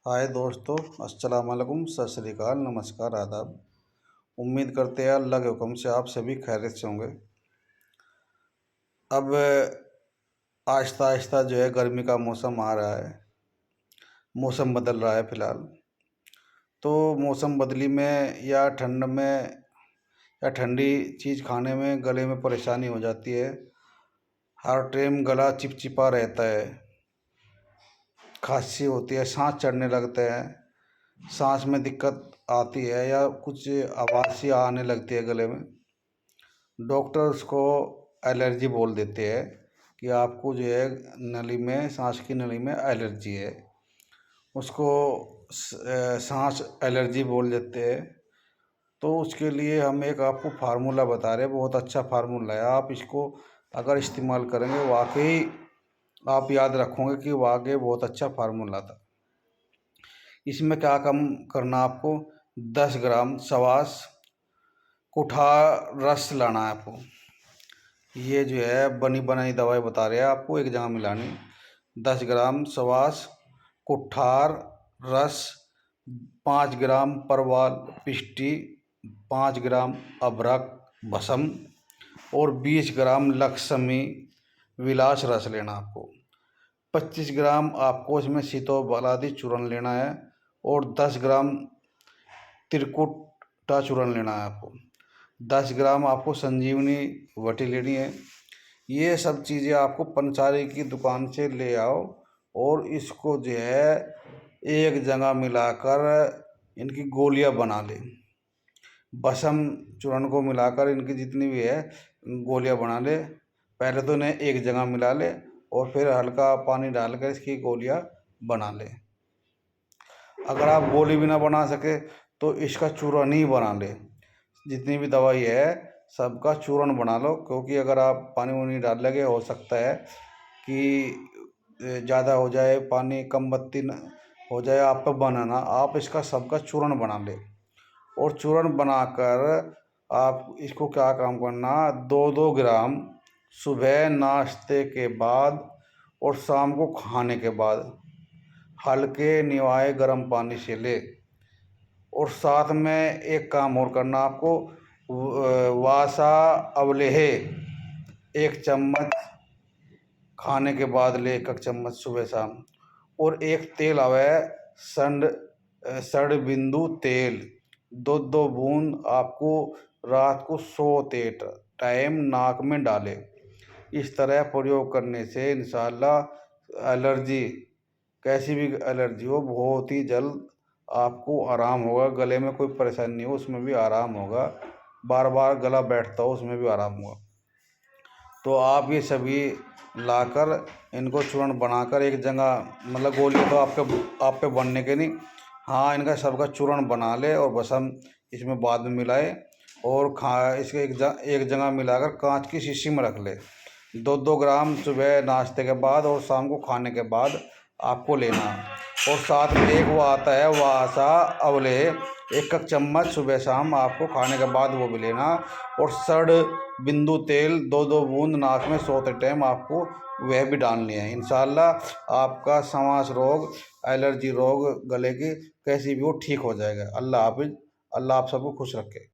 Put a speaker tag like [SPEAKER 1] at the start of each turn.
[SPEAKER 1] हाय दोस्तों, अस्सलाम वालेकुम, सत श्री अकाल, नमस्कार, आदाब। उम्मीद करते हैं अल्लाह के हुक्म से आप सभी खैरियत से होंगे। अब आहिस्ता आहिस्ता जो है गर्मी का मौसम आ रहा है, मौसम बदल रहा है फ़िलहाल। तो मौसम बदली में या ठंड में या ठंडी चीज़ खाने में गले में परेशानी हो जाती है। हर टाइम गला चिपचिपा रहता है, खांसी होती है, सांस चढ़ने लगता है, सांस में दिक्कत आती है या कुछ आवाज़ सी आने लगती है गले में। डॉक्टर उसको एलर्जी बोल देते हैं कि आपको जो है नली में, सांस की नली में एलर्जी है। उसको सांस एलर्जी बोल देते हैं। तो उसके लिए हम एक आपको फार्मूला बता रहे हैं, बहुत अच्छा फार्मूला है। आप इसको अगर इस्तेमाल करेंगे वाकई आप याद रखोगे कि वाकई बहुत अच्छा फार्मूला था। इसमें क्या कम करना, आपको 10 ग्राम सवास कुठार रस लाना है आपको। ये जो है बनी बनाई दवाई बता रहे हैं आपको, एक जगह मिलानी। 10 ग्राम सवास कुठार रस, 5 ग्राम परवाल पिष्टी, 5 ग्राम अदरक भस्म और 20 ग्राम लक्ष्मी विलास रस लेना आपको। 25 ग्राम आपको इसमें सीतोफलादी चूर्ण लेना है और 10 ग्राम त्रिकुटा चूर्ण लेना है आपको। 10 ग्राम आपको संजीवनी वटी लेनी है। ये सब चीज़ें आपको पंसारी की दुकान से ले आओ और इसको जो है एक जगह मिलाकर इनकी गोलियां बना लें। भस्म चूर्ण को मिलाकर इनकी जितनी भी है गोलियां बना ले। पहले तो इन्हें एक जगह मिला ले और फिर हल्का पानी डालकर इसकी गोलियां बना ले। अगर आप गोली भी ना बना सके तो इसका चूर्ण ही बना ले। जितनी भी दवाई है सबका चूर्ण बना लो, क्योंकि अगर आप पानी वानी डाल लगे हो सकता है कि ज़्यादा हो जाए, पानी कम बत्ती न हो जाए, आप पर बनाना। आप इसका सबका चूर्ण बना ले और चूर्ण बनाकर आप इसको क्या काम करना, 2-2 ग्राम सुबह नाश्ते के बाद और शाम को खाने के बाद हल्के निवाए गर्म पानी से ले। और साथ में एक काम और करना आपको, वासा अवलेह 1 चम्मच खाने के बाद ले, 1 चम्मच सुबह शाम। और एक तेल आवे सड़ बिंदु तेल, 2-2 बूंद आपको रात को सोते टाइम नाक में डाले। इस तरह प्रयोग करने से इंशाल्लाह एलर्जी, कैसी भी एलर्जी हो, बहुत ही जल्द आपको आराम होगा। गले में कोई परेशानी हो उसमें भी आराम होगा, बार बार गला बैठता हो उसमें भी आराम होगा। तो आप ये सभी लाकर इनको चूर्ण बनाकर एक जगह, मतलब गोली तो आप पे बनने के नहीं, हाँ, इनका सबका चूर्ण बना ले और भस्म इसमें बाद में मिलाए और इसके एक जगह मिलाकर कांच की शीशी में रख ले। 2-2 ग्राम सुबह नाश्ते के बाद और शाम को खाने के बाद आपको लेना। और साथ में एक वो आता है वासा अवले, 1 चम्मच सुबह शाम आपको खाने के बाद वो भी लेना। और सड़ बिंदु तेल 2-2 बूंद नाक में सोते टाइम आपको वह भी डालनी है। इंशाल्लाह आपका सांस रोग, एलर्जी रोग गले की कैसी भी हो ठीक हो जाएगा। अल्लाह हाफिज़। अल्लाह आप सबको खुश रखे।